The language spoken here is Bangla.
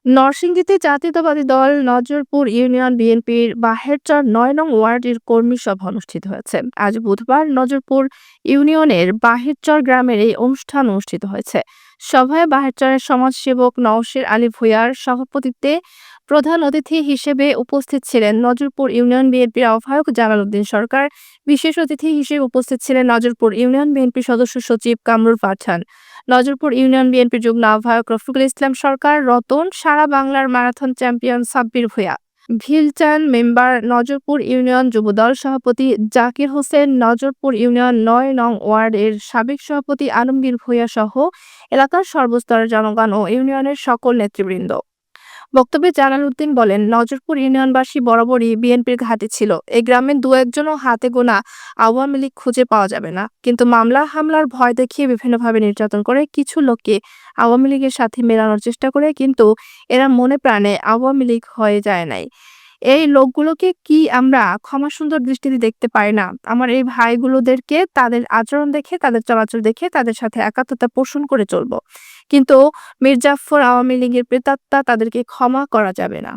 নরসিংদীতে জাতীয়তাবাদী দল নজরপুর ইউনিয়ন বিএনপির বাহেরচর ৯ নং ওয়ার্ডের কর্মী সভা অনুষ্ঠিত হয়েছে। আজ বুধবার নজরপুর ইউনিয়নের বাহেরচর গ্রামের এই অনুষ্ঠান অনুষ্ঠিত হয়েছে। সভায় বাহেরচরের সমাজসেবক নওশের আলী ভূঁইয়ার সভাপতিত্বে প্রধান অতিথি হিসেবে উপস্থিত ছিলেন নজরপুর ইউনিয়ন বিএনপির আহ্বায়ক জালাল উদ্দিন সরকার। বিশেষ অতিথি হিসেবে উপস্থিত ছিলেন নজরপুর ইউনিয়ন বিএনপির সদস্য সচিব কামরুল পাঠান, নজরপুর ইউনিয়ন বিএনপির যুগ্ম আহ্বায়ক রফিকুল ইসলাম সরকার রতন, সারা বাংলার ম্যারাথন চ্যাম্পিয়ন সাব্বির ভূঁইয়া, ভিলচান মেম্বার, নজরপুর ইউনিয়ন যুবদল সভাপতি জাকির হোসেন, নজরপুর ইউনিয়ন ৯ নং ওয়ার্ডের সাবেক সভাপতি আলমগীর ভূঁইয়া সহ এলাকার সর্বস্তরের জনগণ ও ইউনিয়নের সকল নেতৃবৃন্দ। বক্তব্যে জালাল উদ্দিন বলেন, নজরপুর ইউনিয়নবাসী বরাবরই বিএনপির ঘাঁটি ছিল। এই গ্রামে দু-একজনও হাতে গোনা আওয়ামী লীগ খুঁজে পাওয়া যাবে না। কিন্তু মামলা হামলার ভয় দেখিয়ে বিভিন্নভাবে নির্যাতন করে কিছু লোককে আওয়ামী লীগের সাথে মেলানোর চেষ্টা করে, কিন্তু এরা মনে প্রাণে আওয়ামী লীগ হয়ে যায় নাই। এই লোকগুলোকে কি আমরা ক্ষমাসুন্দর দৃষ্টিতে দেখতে পারি না? আমার এই ভাইগুলোদেরকে তাদের আচরণ দেখে, তাদের চলাচল দেখে তাদের সাথে একাত্মতা পোষণ করে চলবো। কিন্তু মীর জাফর আওয়ামী লীগের প্রেতাত্মা, তাদেরকে ক্ষমা করা যাবে না।